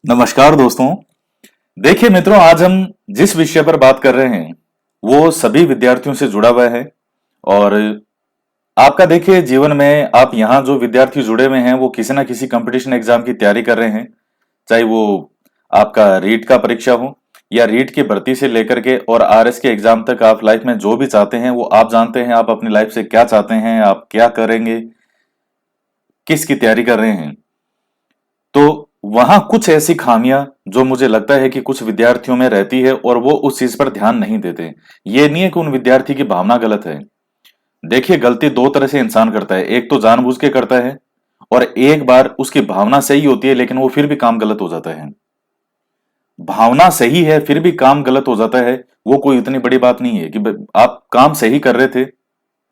नमस्कार दोस्तों। देखिए मित्रों, आज हम जिस विषय पर बात कर रहे हैं वो सभी विद्यार्थियों से जुड़ा हुआ है। और आपका देखिए जीवन में आप यहाँ जो विद्यार्थी जुड़े हुए हैं वो किसी ना किसी कंपटीशन एग्जाम की तैयारी कर रहे हैं। चाहे वो आपका रीट का परीक्षा हो या रीट की भर्ती से लेकर के और आरएस के एग्जाम तक, आप लाइफ में जो भी चाहते हैं वो आप जानते हैं। आप अपनी लाइफ से क्या चाहते हैं, आप क्या करेंगे, किसकी तैयारी कर रहे हैं। तो वहां कुछ ऐसी खामियां जो मुझे लगता है कि कुछ विद्यार्थियों में रहती है और वो उस चीज पर ध्यान नहीं देते। ये नहीं है कि उन विद्यार्थी की भावना गलत है। देखिए, गलती दो तरह से इंसान करता है, एक तो जानबूझ के करता है और एक बार उसकी भावना सही होती है लेकिन वो फिर भी काम गलत हो जाता है। भावना सही है फिर भी काम गलत हो जाता है, वो कोई इतनी बड़ी बात नहीं है कि आप काम सही कर रहे थे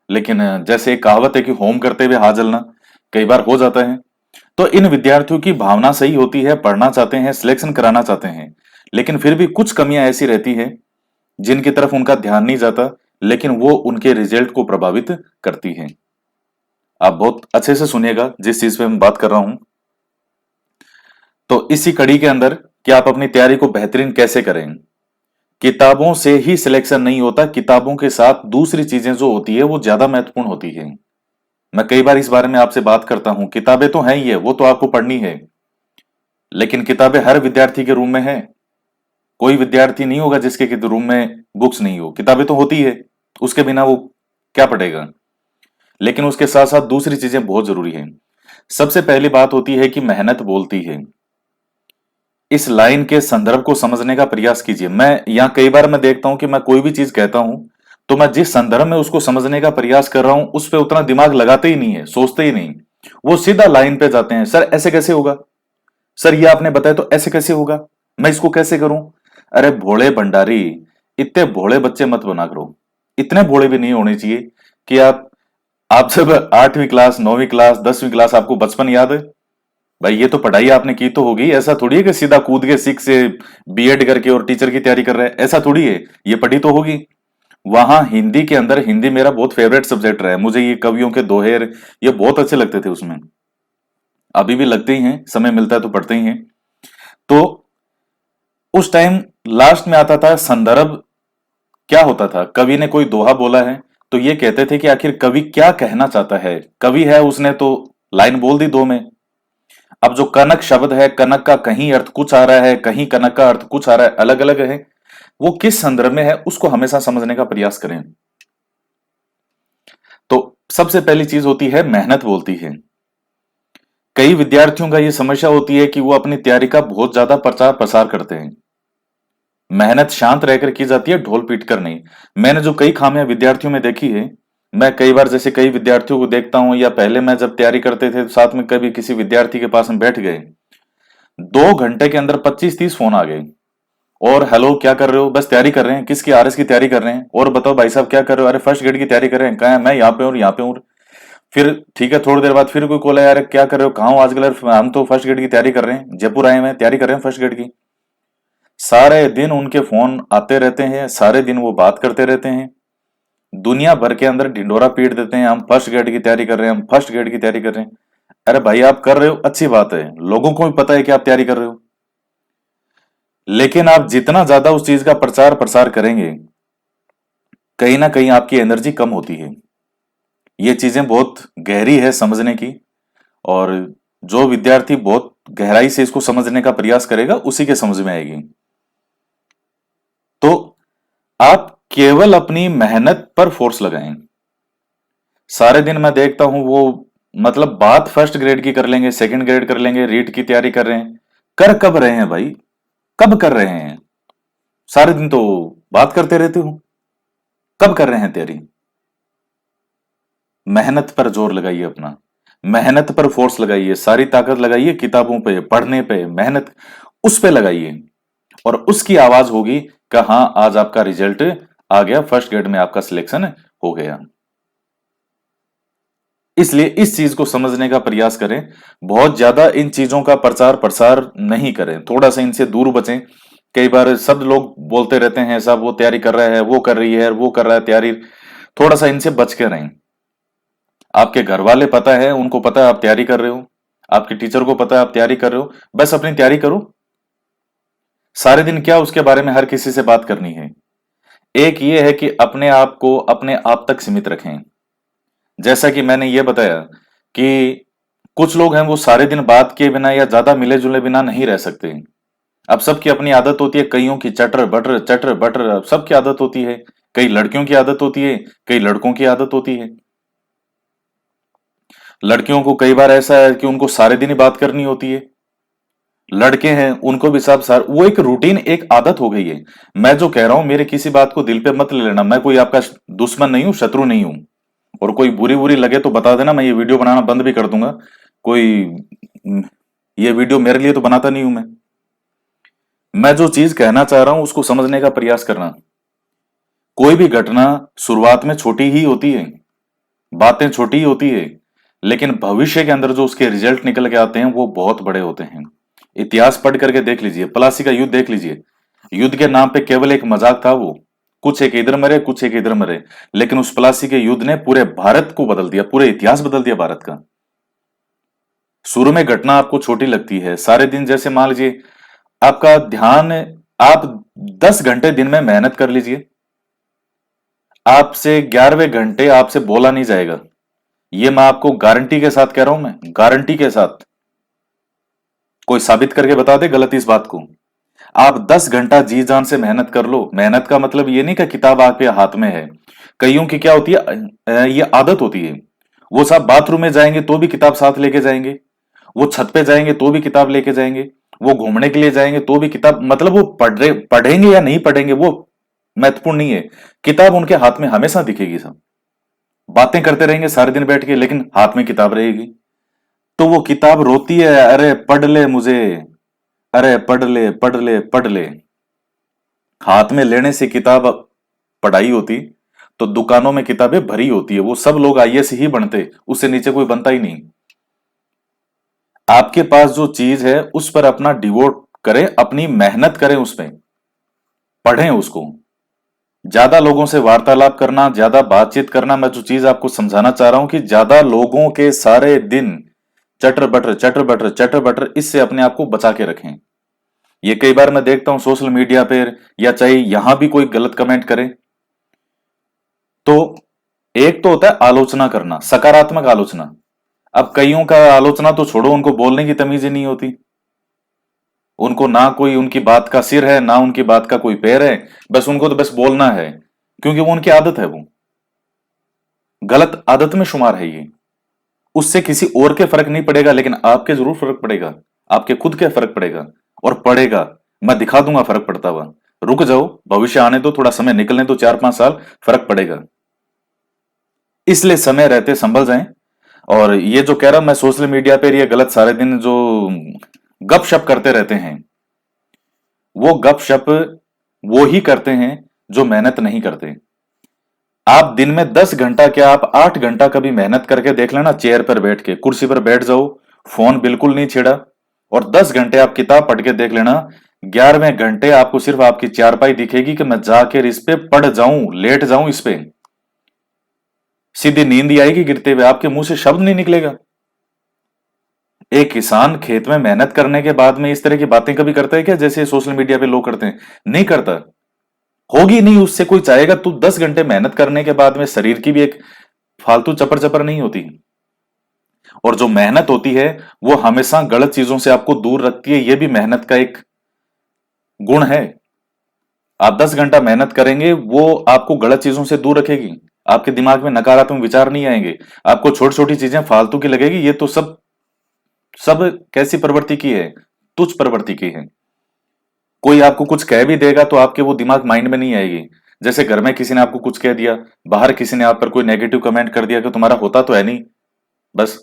लेकिन जैसे एक कहावत है कि होम करते हुए हाथ जलना, कई बार हो जाता है। तो इन विद्यार्थियों की भावना सही होती है, पढ़ना चाहते हैं, सिलेक्शन कराना चाहते हैं, लेकिन फिर भी कुछ कमियां ऐसी रहती हैं जिनकी तरफ उनका ध्यान नहीं जाता, लेकिन वो उनके रिजल्ट को प्रभावित करती हैं। आप बहुत अच्छे से सुनिएगा जिस चीज पे मैं बात कर रहा हूं। तो इसी कड़ी के अंदर कि आप अपनी तैयारी को बेहतरीन कैसे करें। किताबों से ही सिलेक्शन नहीं होता, किताबों के साथ दूसरी चीजें जो होती है वो ज्यादा महत्वपूर्ण होती है। मैं कई बार इस बारे में आपसे बात करता हूं। किताबें तो हैं ही है, वो तो आपको पढ़नी है, लेकिन किताबें हर विद्यार्थी के रूम में है। कोई विद्यार्थी नहीं होगा जिसके रूम में बुक्स नहीं हो, किताबें तो होती है, उसके बिना वो क्या पढ़ेगा। लेकिन उसके साथ साथ दूसरी चीजें बहुत जरूरी हैं। सबसे पहली बात होती है कि मेहनत बोलती है। इस लाइन के संदर्भ को समझने का प्रयास कीजिए। मैं यहां कई बार मैं देखता हूं कि मैं कोई भी चीज कहता हूं तो मैं जिस संदर्भ में उसको समझने का प्रयास कर रहा हूं उस पर उतना दिमाग लगाते ही नहीं है, सोचते ही नहीं। वो सीधा लाइन पे जाते हैं, सर ऐसे कैसे होगा, सर ये आपने बताया तो ऐसे कैसे होगा, मैं इसको कैसे करूं। अरे भोले भंडारी, इतने भोले बच्चे मत बना करो। इतने भोले भी नहीं होने चाहिए कि आप जब 8वीं क्लास, 9वीं क्लास, 10वीं क्लास, आपको बचपन याद है। भाई ये तो पढ़ाई आपने की तो होगी, ऐसा थोड़ी है कि सीधा कूद के 6 से बीएड करके और टीचर की तैयारी कर रहे हैं, ऐसा थोड़ी है। ये पढ़ी तो होगी। वहां हिंदी के अंदर, हिंदी मेरा बहुत फेवरेट सब्जेक्ट रहा है, मुझे ये कवियों के दोहेर ये बहुत अच्छे लगते थे उसमें, अभी भी लगते ही हैं, समय मिलता है तो पढ़ते ही हैं। तो उस टाइम लास्ट में आता था संदर्भ। क्या होता था, कवि ने कोई दोहा बोला है तो ये कहते थे कि आखिर कवि क्या कहना चाहता है। कवि है, उसने तो लाइन बोल दी दो में। अब जो कनक शब्द है, कनक का कहीं अर्थ कुछ आ रहा है, कहीं कनक का अर्थ कुछ आ रहा है, अलग अलग है। वो किस संदर्भ में है उसको हमेशा समझने का प्रयास करें। तो सबसे पहली चीज होती है मेहनत बोलती है। कई विद्यार्थियों का ये समस्या होती है कि वो अपनी तैयारी का बहुत ज्यादा प्रचार प्रसार करते हैं। मेहनत शांत रहकर की जाती है, ढोल पीट कर नहीं। मैंने जो कई खामियां विद्यार्थियों में देखी है, मैं कई बार जैसे कई विद्यार्थियों को देखता हूं, या पहले मैं जब तैयारी करते थे तो साथ में कभी किसी विद्यार्थी के पास में बैठ गए, 2 घंटे के अंदर 25-30 फोन आ गए। और हेलो क्या कर रहे हो, बस तैयारी कर रहे हैं, किसकी, आरएस की तैयारी कर रहे हैं। और बताओ भाई साहब क्या कर रहे हो, अरे फर्स्ट ग्रेड की तैयारी कर रहे हैं, कहा है मैं यहाँ पे हूँ, यहाँ पे हूँ। फिर ठीक है, थोड़ी देर बाद फिर कोई कॉल है, यार क्या कर रहे हो, कहाँ हो आजकल, यार हम तो फर्स्ट ग्रेड की तैयारी कर रहे हैं, जयपुर आए हैं, तैयारी कर रहे हैं फर्स्ट ग्रेड की। सारे दिन उनके फोन आते रहते हैं, सारे दिन वो बात करते रहते हैं, दुनिया भर के अंदर ढिंडोरा पीट देते हैं, हम फर्स्ट ग्रेड की तैयारी कर रहे हैं, हम फर्स्ट ग्रेड की तैयारी कर रहे हैं। अरे भाई आप कर रहे हो अच्छी बात है, लोगों को भी पता है कि आप तैयारी कर रहे हो, लेकिन आप जितना ज्यादा उस चीज का प्रचार प्रसार करेंगे, कहीं ना कहीं आपकी एनर्जी कम होती है। ये चीजें बहुत गहरी है समझने की, और जो विद्यार्थी बहुत गहराई से इसको समझने का प्रयास करेगा उसी के समझ में आएगी। तो आप केवल अपनी मेहनत पर फोर्स लगाएं। सारे दिन मैं देखता हूं वो, मतलब बात फर्स्ट ग्रेड की कर लेंगे, सेकंड ग्रेड कर लेंगे, रीट की तैयारी कर रहे हैं। कर कब रहे हैं भाई, कब कर रहे हैं। सारे दिन तो बात करते रहते हो, कब कर रहे हैं तैयारी। मेहनत पर जोर लगाइए अपना, मेहनत पर फोर्स लगाइए, सारी ताकत लगाइए किताबों पे, पढ़ने पे, मेहनत उस पे लगाइए। और उसकी आवाज होगी कि हाँ आज आपका रिजल्ट आ गया, फर्स्ट ग्रेड में आपका सिलेक्शन हो गया। इसलिए इस चीज को समझने का प्रयास करें। बहुत ज्यादा इन चीजों का प्रचार प्रसार नहीं करें, थोड़ा सा इनसे दूर बचें। कई बार सब लोग बोलते रहते हैं सब वो तैयारी कर रहा है, वो कर रही है, वो कर रहा है तैयारी, थोड़ा सा इनसे बच के रहें। आपके घर वाले पता है, उनको पता है आप तैयारी कर रहे हो, आपके टीचर को पता है आप तैयारी कर रहे हो, बस अपनी तैयारी करो। सारे दिन क्या उसके बारे में हर किसी से बात करनी है। एक ये है कि अपने आप को अपने आप तक सीमित रखें। जैसा कि मैंने ये बताया कि कुछ लोग हैं वो सारे दिन बात किए बिना या ज्यादा मिले जुले बिना नहीं रह सकते। अब सबकी अपनी आदत होती है, कईयों की चटर बटर, अब सबकी आदत होती है। कई लड़कियों की आदत होती है, कई लड़कों की आदत होती है। लड़कियों को कई बार ऐसा है कि उनको सारे दिन ही बात करनी होती है। लड़के हैं उनको भी सब सार वो एक रूटीन, एक आदत हो गई है। मैं जो कह रहा हूं मेरे किसी बात को दिल पे मत ले लेना, मैं कोई आपका दुश्मन नहीं हूं, शत्रु नहीं हूं। और कोई बुरी बुरी लगे तो बता देना, मैं ये वीडियो बनाना बंद भी कर दूंगा। कोई ये वीडियो मेरे लिए तो बनाता नहीं हूं मैं जो चीज कहना चाह रहा हूं उसको समझने का प्रयास करना। कोई भी घटना शुरुआत में छोटी ही होती है, बातें छोटी ही होती है, लेकिन भविष्य के अंदर जो उसके रिजल्ट निकल के आते हैं वो बहुत बड़े होते हैं। इतिहास पढ़ करके देख लीजिए, प्लासी का युद्ध देख लीजिए। युद्ध के नाम पे केवल एक मजाक था वो। कुछ एक इधर मरे, कुछ एक इधर मरे, लेकिन उस प्लासी के युद्ध ने पूरे भारत को बदल दिया, पूरे इतिहास बदल दिया भारत का। शुरू में घटना आपको छोटी लगती है, सारे दिन जैसे मान लीजिए आपका ध्यान, आप 10 घंटे दिन में मेहनत कर लीजिए, आपसे 11वें घंटे आपसे बोला नहीं जाएगा। ये मैं आपको गारंटी के साथ कह रहा हूं, मैं गारंटी के साथ। कोई साबित करके बता दे गलत इस बात को। आप 10 घंटा जी जान से मेहनत कर लो। मेहनत का मतलब ये नहीं कि किताब आपके हाथ में है। कईयों की क्या होती है, ये आदत होती है। वो सब बाथरूम में जाएंगे तो भी किताब साथ लेके जाएंगे, वो छत पे जाएंगे तो भी किताब लेके जाएंगे, वो घूमने के लिए जाएंगे तो भी किताब, मतलब वो पढ़ेंगे या नहीं पढ़ेंगे वो महत्वपूर्ण नहीं है। किताब उनके हाथ में हमेशा दिखेगी। सब बातें करते रहेंगे सारे दिन बैठ के, लेकिन हाथ में किताब रहेगी। तो वो किताब रोती है, अरे पढ़ ले मुझे, अरे पढ़ ले पढ़ ले पढ़ ले। हाथ में लेने से किताब पढ़ाई होती तो दुकानों में किताबें भरी होती है, वो सब लोग आईएएस ही बनते, उससे नीचे कोई बनता ही नहीं। आपके पास जो चीज है उस पर अपना डिवोट करें, अपनी मेहनत करें, उसमें पढ़ें उसको। ज्यादा लोगों से वार्तालाप करना, ज्यादा बातचीत करना, मैं जो चीज आपको समझाना चाह रहा हूं कि ज्यादा लोगों के सारे दिन चटर बटर चटर बटर चटर बटर, इससे अपने आप को बचा के रखें। ये कई बार मैं देखता हूं सोशल मीडिया पर, या चाहे यहां भी कोई गलत कमेंट करे तो एक तो होता है आलोचना करना, सकारात्मक आलोचना। अब कईयों का आलोचना तो छोड़ो, उनको बोलने की तमीज ही नहीं होती। उनको ना कोई उनकी बात का सिर है, ना उनकी बात का कोई पैर है, बस उनको तो बस बोलना है, क्योंकि वो उनकी आदत है, वो गलत आदत में शुमार है ये। उससे किसी और के फर्क नहीं पड़ेगा, लेकिन आपके जरूर फर्क पड़ेगा, आपके खुद के फर्क पड़ेगा, और पड़ेगा। मैं दिखा दूंगा फर्क पड़ता हुआ। रुक जाओ, भविष्य आने दो, थोड़ा समय निकलने दो, 4-5 साल, फर्क पड़ेगा। इसलिए समय रहते संभल जाएं। और ये जो कह रहा हूं मैं, सोशल मीडिया पर ये गलत सारे दिन जो गपशप करते रहते हैं, वो गपशप वो ही करते हैं जो मेहनत नहीं करते। आप दिन में 10 घंटा क्या, आप 8 घंटा कभी मेहनत करके देख लेना, चेयर पर बैठ के, कुर्सी पर बैठ जाओ, फोन बिल्कुल नहीं छेड़ा, और 10 घंटे आप किताब पढ़ के देख लेना। 11वें घंटे आपको सिर्फ आपकी चारपाई दिखेगी कि मैं जाकर इस पे पढ़ जाऊं, लेट जाऊं इस पे। सीधी नींद ही आएगी गिरते हुए, आपके मुंह से शब्द नहीं निकलेगा। एक किसान खेत में मेहनत करने के बाद में इस तरह की बातें कभी करता है क्या, जैसे सोशल मीडिया पे लोग करते हैं? नहीं करता। होगी नहीं उससे, कोई चाहेगा तो 10 घंटे मेहनत करने के बाद में शरीर की भी एक फालतू चपर चपर नहीं होती। और जो मेहनत होती है वो हमेशा गलत चीजों से आपको दूर रखती है, यह भी मेहनत का एक गुण है। आप 10 घंटा मेहनत करेंगे, वो आपको गलत चीजों से दूर रखेगी। आपके दिमाग में नकारात्मक विचार नहीं आएंगे, आपको छोटी छोटी चीजें फालतू की लगेगी, ये तो सब सब कैसी प्रवृत्ति की है, तुच्छ प्रवृत्ति की है। कोई आपको कुछ कह भी देगा तो आपके वो दिमाग माइंड में नहीं आएगी। जैसे घर में किसी ने आपको कुछ कह दिया, बाहर किसी ने आप पर कोई नेगेटिव कमेंट कर दिया कि तुम्हारा होता तो है नहीं, बस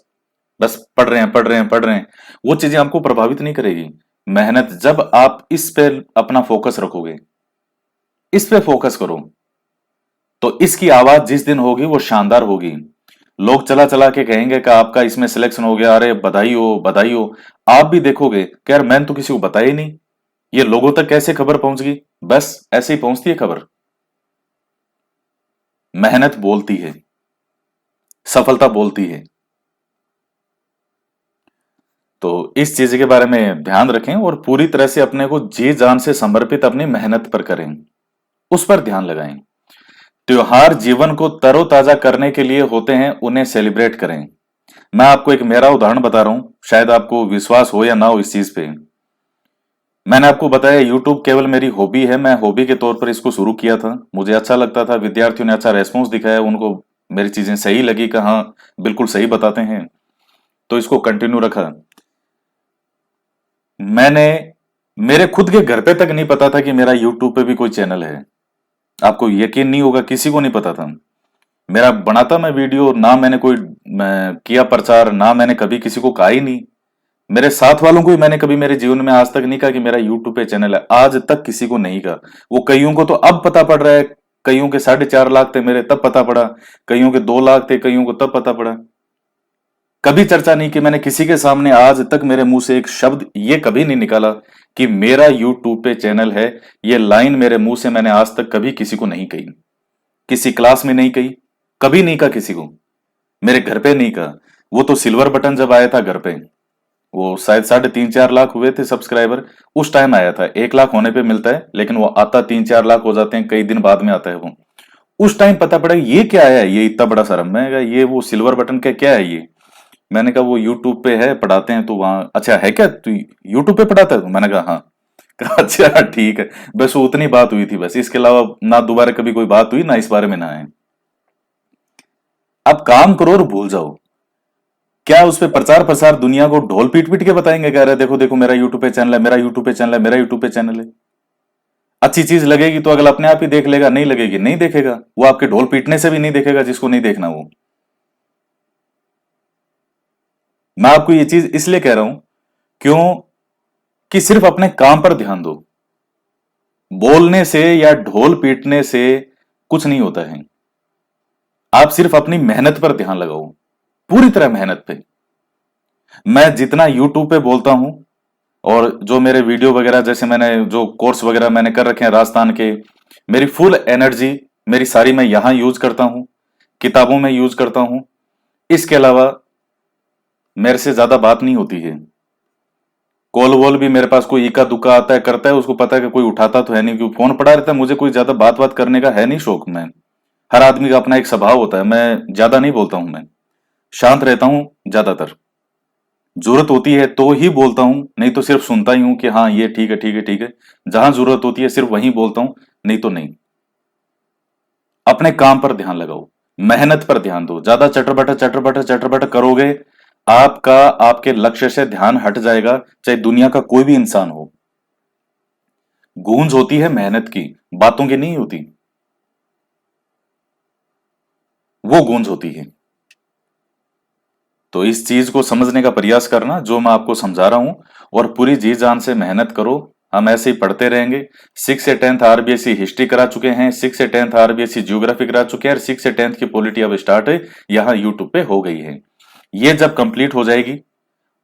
बस पढ़ रहे हैं पढ़ रहे हैं पढ़ रहे हैं, वो चीजें आपको प्रभावित नहीं करेगी। मेहनत, जब आप इस पे अपना फोकस रखोगे, इस पे फोकस करो, तो इसकी आवाज जिस दिन होगी वो शानदार होगी। लोग चला चला के कहेंगे कि आपका इसमें सिलेक्शन हो गया, अरे बधाई हो बधाई हो। आप भी देखोगे कि यार मैंने तो किसी को बताया ही नहीं, ये लोगों तक कैसे खबर पहुंच गई? बस ऐसे ही पहुंचती है खबर। मेहनत बोलती है, सफलता बोलती है। तो इस चीज के बारे में ध्यान रखें और पूरी तरह से अपने को जी जान से समर्पित अपनी मेहनत पर करें, उस पर ध्यान लगाएं। त्योहार जीवन को तरोताजा करने के लिए होते हैं, उन्हें सेलिब्रेट करें। मैं आपको एक मेरा उदाहरण बता रहा हूं, शायद आपको विश्वास हो या ना हो इस चीज पे। मैंने आपको बताया YouTube केवल मेरी हॉबी है, मैं हॉबी के तौर पर इसको शुरू किया था। मुझे अच्छा लगता था, विद्यार्थियों ने अच्छा रेस्पॉन्स दिखाया, उनको मेरी चीजें सही लगी कि हाँ बिल्कुल सही बताते हैं, तो इसको कंटिन्यू रखा। मैंने मेरे खुद के घर पे तक नहीं पता था कि मेरा YouTube पे भी कोई चैनल है। आपको यकीन नहीं होगा, किसी को नहीं पता था। मेरा बनाता मैं वीडियो, ना मैंने कोई किया प्रचार, ना मैंने कभी किसी को कहा ही नहीं। मेरे साथ वालों को ही मैंने कभी मेरे जीवन में आज तक नहीं कहा कि मेरा यूट्यूब पे चैनल है, आज तक किसी को नहीं कहा। वो कईयों को तो अब पता पड़ रहा है, कईयों के 4.5 लाख थे मेरे तब पता पड़ा, कईयों के 2 लाख थे, कईयों को तब पता पड़ा। कभी चर्चा नहीं की मैंने किसी के सामने, आज तक मेरे मुंह से एक शब्द ये कभी नहीं निकाला कि मेरा यूट्यूब पे चैनल है। ये लाइन मेरे मुंह से मैंने आज तक कभी किसी को नहीं कही, किसी क्लास में नहीं कही, कभी नहीं कहा किसी को, मेरे घर पे नहीं कहा। वो तो सिल्वर बटन जब आया था घर पे, वो शायद 3.5-4 लाख हुए थे सब्सक्राइबर, उस टाइम आया था। 1 लाख होने पे मिलता है, लेकिन वो आता 3-4 लाख हो जाते हैं, कई दिन बाद में आता है वो। उस टाइम पता पड़ा ये क्या है, ये इतना बड़ा शर्म। मैं कहा ये वो सिल्वर बटन का क्या है ये। मैंने कहा वो यूट्यूब पे है, पढ़ाते हैं तो वहां। अच्छा है क्या, तू यूट्यूब पे पढ़ाता है? तो मैंने कहा हाँ। कहा अच्छा ठीक है। बस वो उतनी बात हुई थी बस, इसके अलावा ना दोबारा कभी कोई बात हुई, ना इस बारे में ना है। अब काम करो और भूल जाओ। क्या उस पे प्रचार प्रसार दुनिया को ढोल पीट पीट के बताएंगे, कह रहे देखो देखो मेरा यूट्यूब पे चैनल है, मेरा यूट्यूब पे चैनल है, मेरा यूट्यूब पे चैनल है। अच्छी चीज लगेगी तो अगला अपने आप ही देख लेगा, नहीं लगेगी नहीं देखेगा, वो आपके ढोल पीटने से भी नहीं देखेगा जिसको नहीं देखना वो। मैं आपको ये चीज इसलिए कह रहा हूं, क्यों कि सिर्फ अपने काम पर ध्यान दो। बोलने से या ढोल पीटने से कुछ नहीं होता है। आप सिर्फ अपनी मेहनत पर ध्यान लगाओ, पूरी तरह मेहनत पे। मैं जितना यूट्यूब पे बोलता हूं, और जो मेरे वीडियो वगैरह, जैसे मैंने जो कोर्स वगैरह मैंने कर रखे हैं राजस्थान के, मेरी फुल एनर्जी मेरी सारी मैं यहां यूज करता हूं, किताबों में यूज करता हूं। इसके अलावा मेरे से ज्यादा बात नहीं होती है। कॉल वॉल भी मेरे पास कोई इक्का दुक्का आता है, करता है, उसको पता है कि कोई उठाता तो है नहीं, क्योंकि फोन पड़ा रहता है। मुझे कोई ज्यादा बात बात करने का है नहीं शौक। मैं, हर आदमी का अपना एक स्वभाव होता है, मैं ज्यादा नहीं बोलता हूं। मैं शांत रहता हूं ज्यादातर। जरूरत होती है तो ही बोलता हूं, नहीं तो सिर्फ सुनता ही हूं कि हाँ ये ठीक है ठीक है ठीक है। जहां जरूरत होती है सिर्फ वहीं बोलता हूं, नहीं तो नहीं। अपने काम पर ध्यान लगाओ, मेहनत पर ध्यान दो। ज्यादा चटर बटर चटर बटर करोगे, आपका आपके लक्ष्य से ध्यान हट जाएगा, चाहे दुनिया का कोई भी इंसान हो। गूंज होती है मेहनत की, बातों की नहीं होती, वो गूंज होती है। तो इस चीज को समझने का प्रयास करना जो मैं आपको समझा रहा हूं, और पूरी जी जान से मेहनत करो। हम ऐसे ही पढ़ते रहेंगे। 6 से 10th आरबीएससी हिस्ट्री करा चुके हैं, 6 से 10th आरबीएससी ज्योग्राफी करा चुके हैं, और 6 से 10th की पॉलिटी अब स्टार्ट है, यहाँ यूट्यूब पे हो गई है। ये जब कंप्लीट हो जाएगी,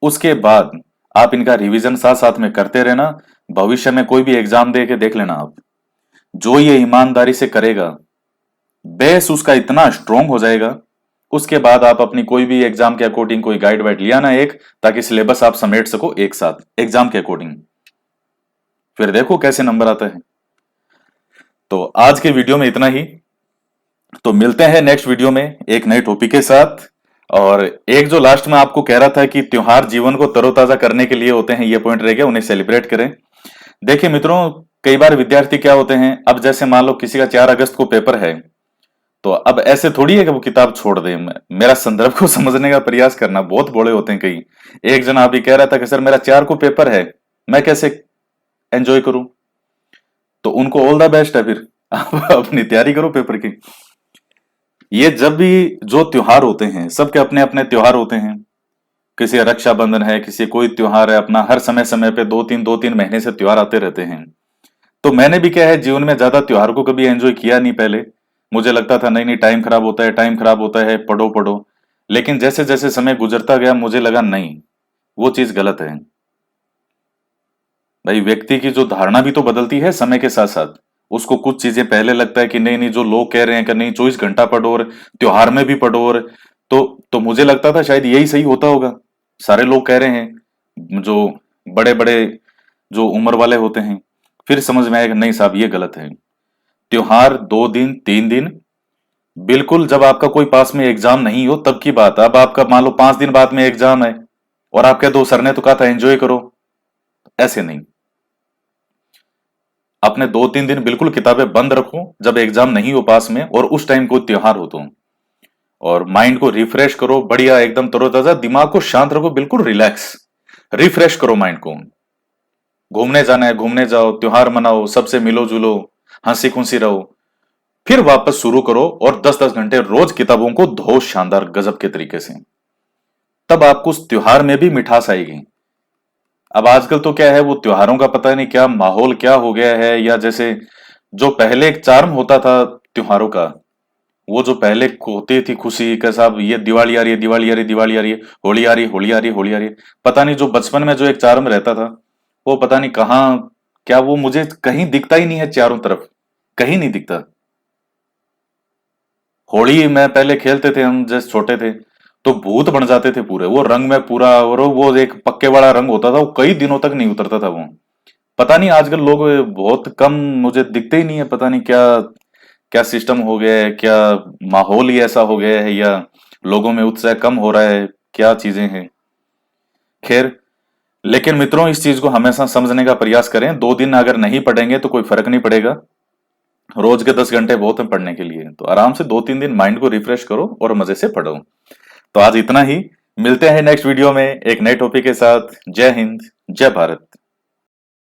उसके बाद आप इनका रिवीजन साथ साथ में करते रहना। भविष्य में कोई भी एग्जाम दे के देख लेना आप, जो ये ईमानदारी से करेगा, बेस उसका इतना स्ट्रोंग हो जाएगा। उसके बाद आप अपनी कोई भी एग्जाम के अकॉर्डिंग कोई गाइड वाइड लिया ना एक, ताकि सिलेबस आप समेट सको एक साथ एग्जाम के अकॉर्डिंग, फिर देखो कैसे नंबर आता है। तो आज के वीडियो में इतना ही। तो मिलते हैं नेक्स्ट वीडियो में एक नए टॉपिक के साथ। और एक जो लास्ट में आपको कह रहा था कि त्योहार जीवन को तरोताजा करने के लिए होते हैं, ये पॉइंट रह गया, उन्हें सेलिब्रेट करें। देखिए मित्रों, कई बार विद्यार्थी क्या होते हैं, अब जैसे मान लो किसी का 4 अगस्त को पेपर है, तो अब ऐसे थोड़ी है कि वो किताब छोड़ दे। मेरा संदर्भ को समझने का प्रयास करना, बहुत बड़े होते हैं कई। एक जना अभी कह रहा था कि सर मेरा 4 को पेपर है, मैं कैसे एंजॉय करूं? तो उनको ऑल द बेस्ट है, फिर आप अपनी तैयारी करो पेपर की। ये जब भी जो त्योहार होते हैं, सबके अपने अपने त्योहार होते हैं। किसी का रक्षाबंधन है, किसी कोई त्योहार है अपना, हर समय समय पे 2-3 महीने से त्योहार आते रहते हैं। तो मैंने भी क्या है, जीवन में ज्यादा त्योहार को कभी एंजॉय किया नहीं पहले। मुझे लगता था नहीं नहीं टाइम खराब होता है, टाइम खराब होता है, पढ़ो पढ़ो। लेकिन जैसे जैसे समय गुजरता गया, मुझे लगा नहीं, वो चीज गलत है। भाई व्यक्ति की जो धारणा भी तो बदलती है समय के साथ साथ। उसको कुछ चीजें पहले लगता है कि नहीं नहीं, जो लोग कह रहे हैं कि नहीं 24 घंटा पढ़ो और त्योहार में भी पढ़ो, और तो मुझे लगता था शायद यही सही होता होगा, सारे लोग कह रहे हैं। जो बड़े बड़े जो उम्र वाले होते हैं, फिर समझ में आएगा नहीं साहब ये गलत है। त्योहार 2 दिन 3 दिन, बिल्कुल जब आपका कोई पास में एग्जाम नहीं हो तब की बात है। अब आपका मान लो 5 दिन बाद में एग्जाम है और आपके दो सर ने तो कहा था एंजॉय करो, ऐसे नहीं। अपने 2 3 दिन बिल्कुल किताबें बंद रखो जब एग्जाम नहीं हो पास में, और उस टाइम को त्योहार हो तो, और माइंड को रिफ्रेश करो, बढ़िया एकदम तरोताजा, दिमाग को शांत रखो, बिल्कुल रिलैक्स, रिफ्रेश करो माइंड को। घूमने जाना है घूमने जाओ, त्योहार मनाओ, सबसे मिलो जुलो, हंसी खुशी रहो, फिर वापस शुरू करो और 10 10 घंटे रोज किताबों को धो शानदार गजब के तरीके से। तब आपको उस त्योहार में भी मिठास आएगी। अब आजकल तो क्या है, वो त्योहारों का पता नहीं क्या माहौल क्या हो गया है, या जैसे जो पहले एक चार्म होता था त्योहारों का, वो जो पहले होती थी खुशी का साहब, ये दिवाली आ रही है दिवाली आ रही है दिवाली आ रही है, होली आ रही है होली आ रही है होली आ रही है, पता नहीं जो बचपन में जो एक चार्म रहता था, वो पता नहीं कहाँ, क्या वो मुझे कहीं दिखता ही नहीं है चारों तरफ, कहीं नहीं दिखता। होली में पहले खेलते थे हम जब छोटे थे, तो भूत बन जाते थे पूरे, वो रंग में पूरा, और वो एक पक्के वाला रंग होता था, वो कई दिनों तक नहीं उतरता था वो। पता नहीं आजकल लोग बहुत कम मुझे दिखते ही नहीं है, पता नहीं क्या क्या सिस्टम हो गया है, क्या माहौल ही ऐसा हो गया है, या लोगों में उत्साह कम हो रहा है, क्या चीजें हैं। खैर, लेकिन मित्रों इस चीज को हमेशा समझने का प्रयास करें, 2 दिन अगर नहीं पढ़ेंगे तो कोई फर्क नहीं पड़ेगा, रोज के 10 घंटे बहुत हैं पढ़ने के लिए, तो आराम से 2 3 दिन माइंड को रिफ्रेश करो और मजे से पढ़ो। तो आज इतना ही, मिलते हैं नेक्स्ट वीडियो में एक नए टॉपिक के साथ। जय हिंद, जय भारत।